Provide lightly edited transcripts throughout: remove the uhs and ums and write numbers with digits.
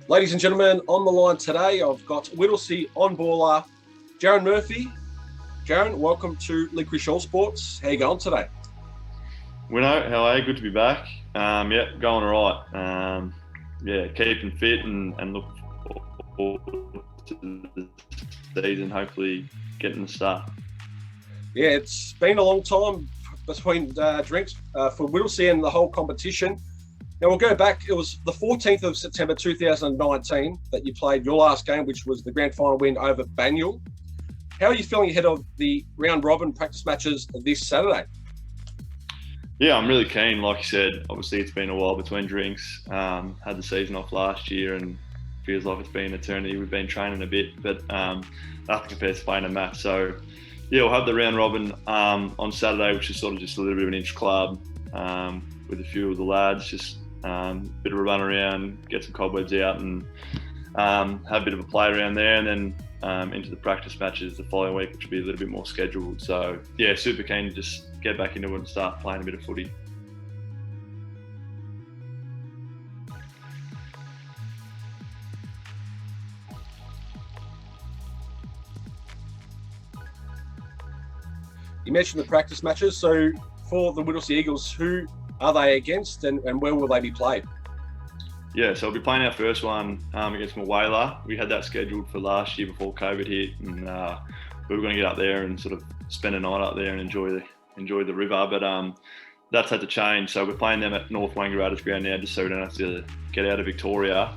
Ladies and gentlemen, on the line today, I've got Whittlesea on-baller Jaron Murphy. Jaron, welcome to Licorice All Sports. How you going today? Winno, how are you? Good to be back. Going all right. Keeping fit and look forward to the season, hopefully getting the start. Yeah, it's been a long time between drinks for Whittlesea and the whole competition. Now, we'll go back. It was the 14th of September 2019 that you played your last game, which was the grand final win over Banyule. How are you feeling ahead of the round robin practice matches this Saturday? Yeah, I'm really keen. Like you said, obviously it's been a while between drinks. Had the season off last year and feels like it's been an eternity. We've been training a bit, but nothing compares to playing a match. So, yeah, we'll have the round robin on Saturday, which is sort of just a little bit of an inch-club with a few of the lads, just a bit of a run around, get some cobwebs out and have a bit of a play around there, and then into the practice matches the following week, which will be a little bit more scheduled. So, yeah, super keen to just get back into it and start playing a bit of footy. You mentioned the practice matches. So for the Whittlesea Eagles, who are they against and where will they be played? Yeah, so we'll be playing our first one against Whittlesea. We had that scheduled for last year before COVID hit, and we were going to get up there and sort of spend a night up there and enjoy the river. But that's had to change. So we're playing them at North Wangaratta's ground now, just so we don't have to get out of Victoria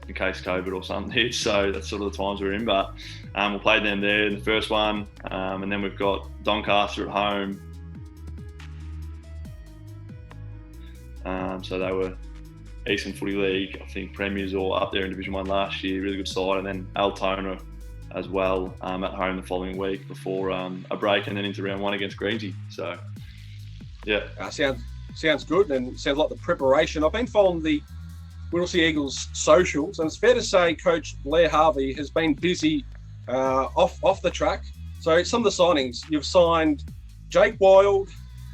in case COVID or something hits. So that's sort of the times we're in. But we'll play them there in the first one, and then we've got Doncaster at home. So they were Eastern Footy League, I think premiers or up there in Division 1 last year, really good side. And then Altona as well at home the following week before a break, and then into round one against Greensey. So, yeah. Sounds good, and sounds like the preparation. I've been following the Whittlesea Eagles socials, and it's fair to say Coach Blair Harvey has been busy off the track. So some of the signings, you've signed Jake Wild,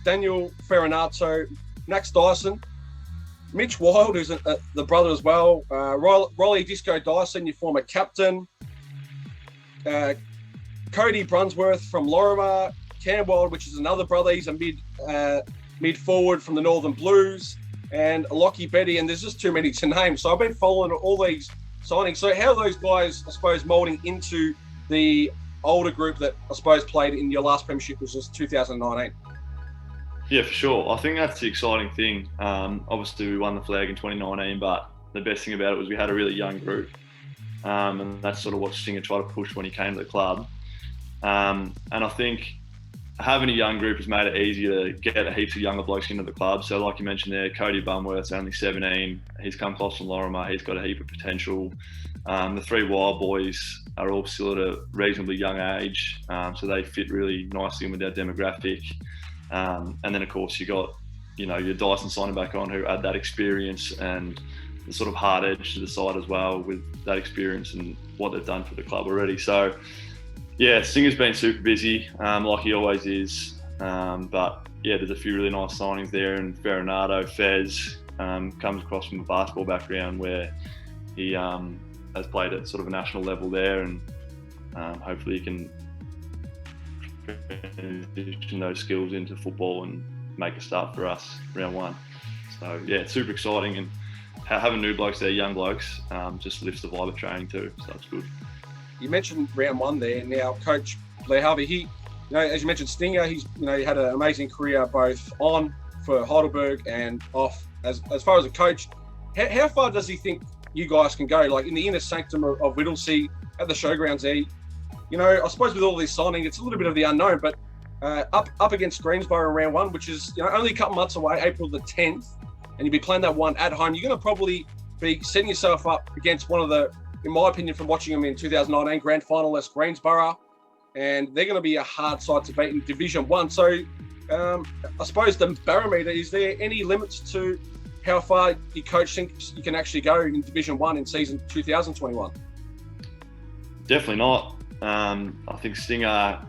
Daniel Ferranato, Max Dyson, Mitch Wild, who's the brother as well, Rolly Disco Dyson, your former captain, Cody Brunsworth from Lorimer, Cam Wild, which is another brother, he's a mid forward from the Northern Blues, and Lockie Betty, and there's just too many to name. So I've been following all these signings. So how are those guys, I suppose, moulding into the older group that I suppose played in your last premiership, which was 2019? Yeah, for sure. I think that's the exciting thing. Obviously, we won the flag in 2019, but the best thing about it was we had a really young group. And that's sort of what Stinger tried to push when he came to the club. And I think having a young group has made it easier to get heaps of younger blokes into the club. So like you mentioned there, Cody Bumworth's only 17. He's come across from Lorimer. He's got a heap of potential. The three Wild boys are all still at a reasonably young age. So they fit really nicely in with our demographic. And then, of course, you got, your Dyson signing back on who add that experience and the sort of hard edge to the side as well with that experience and what they've done for the club already. So, yeah, Stinger's been super busy, like he always is. But, yeah, there's a few really nice signings there. And Ferranato, Fez, comes across from a basketball background where he has played at sort of a national level there, and hopefully he can transition those skills into football and make a start for us round one. So yeah, it's super exciting, and having new blokes there, young blokes, just lifts the vibe of training too. So that's good. You mentioned round one there. Now, Coach Blair Harvey, he, as you mentioned, Stinger, he had an amazing career both on for Heidelberg and off. As far as a coach, how far does he think you guys can go? Like in the inner sanctum of Whittlesea at the showgrounds there. I suppose with all this signing, it's a little bit of the unknown, but up against Greensborough in round one, which is only a couple months away, April the 10th, and you'll be playing that one at home. You're going to probably be setting yourself up against one of the, in my opinion, from watching them in 2019 grand finalist Greensborough, and they're going to be a hard side to beat in Division 1. So I suppose the barometer, is there any limits to how far your coach thinks you can actually go in Division 1 in season 2021? Definitely not. I think Stinger,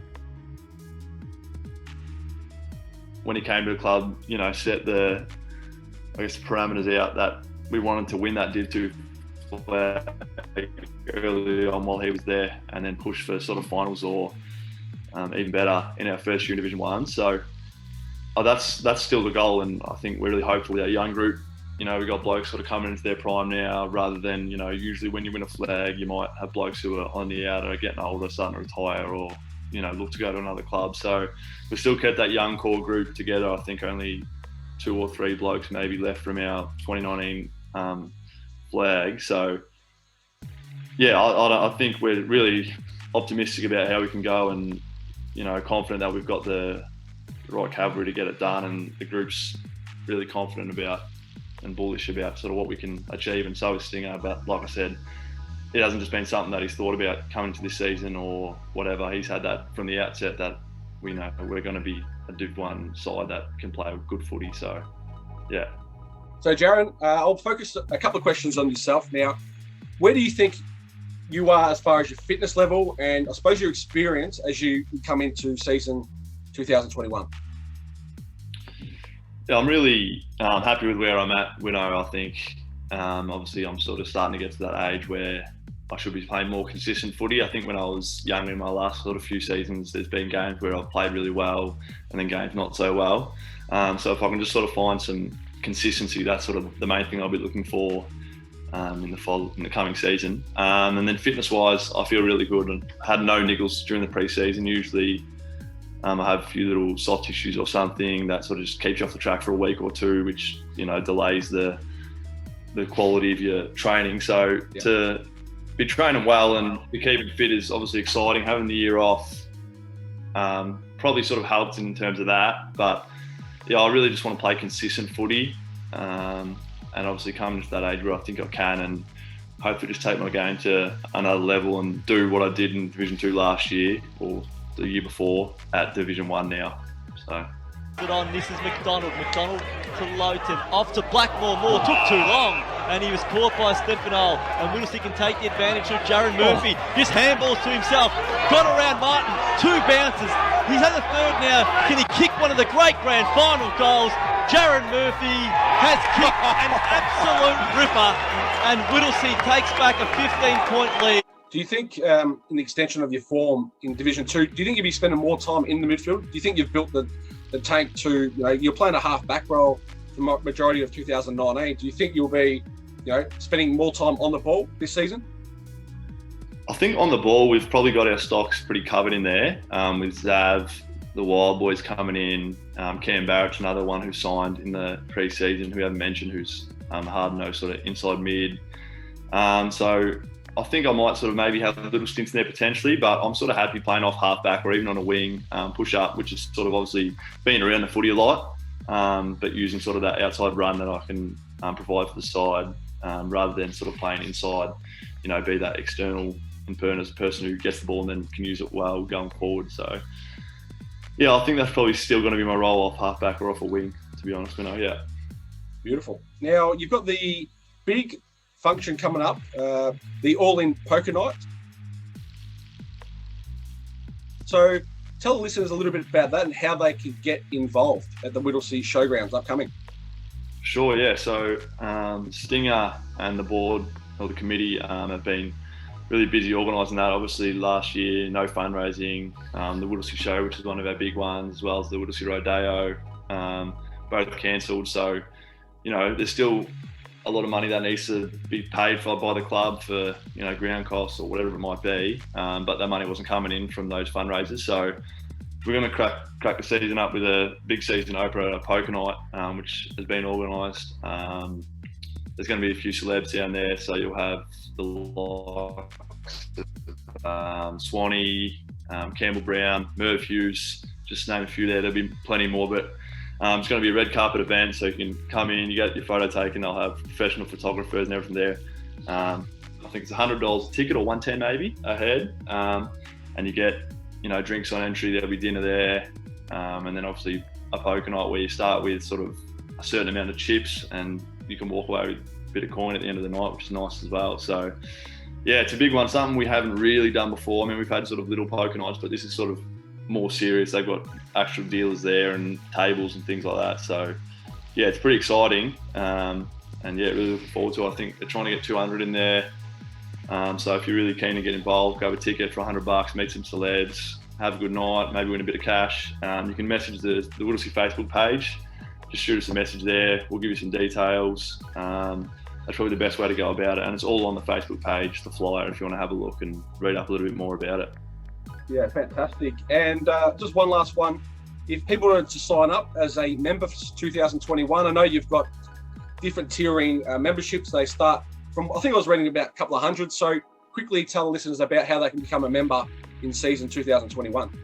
when he came to the club, set the I guess, the parameters out that we wanted to win that Div 2 flag early on while he was there, and then push for sort of finals or even better in our first year in Division 1. So that's still the goal, and I think we're really hopeful with our young group. You know, we've got blokes sort of coming into their prime now, rather than, you know, usually when you win a flag, you might have blokes who are on the out, are getting older, starting to retire, or, you know, look to go to another club. So we've still kept that young core group together. I think only 2 or 3 blokes maybe left from our 2019 flag. So, yeah, I think we're really optimistic about how we can go, and, you know, confident that we've got the right cavalry to get it done, and the group's really confident about and bullish about sort of what we can achieve, and so is Stinger. But like I said, it hasn't just been something that he's thought about coming to this season or whatever. He's had that from the outset, that we know we're going to be a Div 1 side that can play good footy. So, yeah. So, Jaron, I'll focus a couple of questions on yourself now. Where do you think you are as far as your fitness level and I suppose your experience as you come into season 2021? Yeah, I'm really happy with where I'm at, Winnow. I think obviously I'm sort of starting to get to that age where I should be playing more consistent footy. I think when I was younger in my last sort of few seasons, there's been games where I've played really well and then games not so well. So if I can just sort of find some consistency, that's sort of the main thing I'll be looking for in the coming season. And then fitness-wise, I feel really good. And had no niggles during the pre-season. Usually I have a few little soft tissues or something that sort of just keeps you off the track for a week or two, which, you know, delays the quality of your training. So to be training well and be keeping fit is obviously exciting. Having the year off probably sort of helps in terms of that. But yeah, I really just want to play consistent footy, and obviously coming to that age where I think I can, and hopefully just take my game to another level and do what I did in Division 2 last year or the year before at Division 1 now. So. Good on, this is McDonald to Lowton, off to Blackmore. Moore took too long, and he was caught by Stefano, and Whittlesea can take the advantage of Jaron Murphy. Just handballs to himself, got around Martin, 2 bounces. He's had a third now. Can he kick one of the great grand final goals? Jaron Murphy has kicked an absolute ripper, and Whittlesea takes back a 15-point lead. Do you think, in the extension of your form in Division 2, do you think you'll be spending more time in the midfield? Do you think you've built the tank to, you know, you're playing a half-back role for the majority of 2019. Do you think you'll be, you know, spending more time on the ball this season? I think on the ball, we've probably got our stocks pretty covered in there. With Zav, the Wild Boys coming in, Cam Barrett's another one who signed in the pre-season, who we haven't mentioned, who's hard-nosed sort of inside mid. So I think I might sort of maybe have little stints in there potentially, but I'm sort of happy playing off half-back or even on a wing, push-up, which is sort of obviously being around the footy a lot, but using sort of that outside run that I can provide for the side, rather than sort of playing inside, you know, be that external person who gets the ball and then can use it well going forward. So, yeah, I think that's probably still going to be my role off half-back or off a wing, to be honest, you know, yeah. Beautiful. Now, you've got the big function coming up, the all-in poker night. So tell the listeners a little bit about that and how they can get involved at the Whittlesea Showgrounds upcoming. Sure, yeah. So Stinger and the board or the committee have been really busy organising that. Obviously last year, no fundraising, the Whittlesea Show, which is one of our big ones, as well as the Whittlesea Rodeo, both cancelled. So, you know, there's still a lot of money that needs to be paid for by the club for, you know, ground costs or whatever it might be. But that money wasn't coming in from those fundraisers. So we're going to crack the season up with a big season opener at a poker night, which has been organised. There's going to be a few celebs down there. So you'll have the likes of Swanee, Campbell Brown, Merv Hughes, just to name a few there. There'll be plenty more, but it's going to be a red carpet event, so you can come in, you get your photo taken. They'll have professional photographers and everything there. I think it's $100 a ticket or $110 maybe a head, and you get, you know, drinks on entry. There'll be dinner there, and then obviously a poker night where you start with sort of a certain amount of chips, and you can walk away with a bit of coin at the end of the night, which is nice as well. So yeah, it's a big one, something we haven't really done before. I mean, we've had sort of little poker nights, but this is sort of more serious. They've got actual dealers there and tables and things like that. So yeah, it's pretty exciting. And yeah, really looking forward to it. I think they're trying to get 200 in there. So if you're really keen to get involved, grab a ticket for $100, meet some celebs, have a good night, maybe win a bit of cash. You can message the Whittlesea Facebook page. Just shoot us a message there. We'll give you some details. That's probably the best way to go about it. And it's all on the Facebook page, the flyer, if you want to have a look and read up a little bit more about it. Yeah, fantastic. And just one last one. If people wanted to sign up as a member for 2021, I know you've got different tiering memberships. They start from, I think I was reading about a couple of hundred. So quickly tell listeners about how they can become a member in season 2021.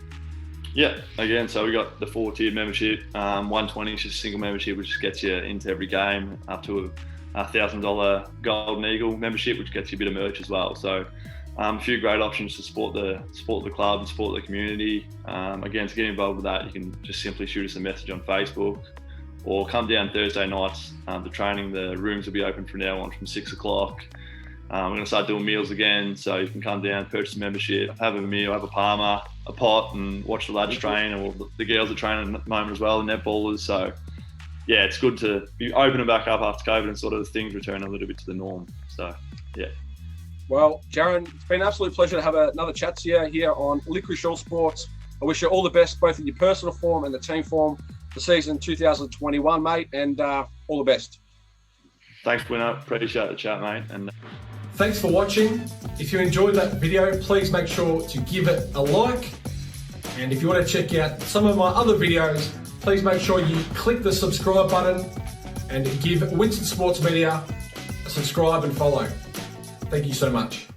Yeah, again, so we got the 4-tiered membership. 120 is just a single membership, which just gets you into every game, up to a $1,000 Golden Eagle membership, which gets you a bit of merch as well. So a few great options to support the club and support the community. Again, to get involved with that, you can just simply shoot us a message on Facebook or come down Thursday nights. The training, the rooms will be open from now on from 6 o'clock. We're going to start doing meals again, so you can come down, purchase a membership, have a meal, have a parma, a pot, and watch the lads train, or the girls are training at the moment as well, the netballers. So yeah, it's good to be opening back up after COVID and sort of things return a little bit to the norm. So yeah. Well, Jaron, it's been an absolute pleasure to have another chat to you here on Licorice All Sports. I wish you all the best, both in your personal form and the team form for season 2021, mate, and all the best. Thanks, Winner. Appreciate the chat, mate. And thanks for watching. If you enjoyed that video, please make sure to give it a like. And if you want to check out some of my other videos, please make sure you click the subscribe button and give Winston Sports Media a subscribe and follow. Thank you so much.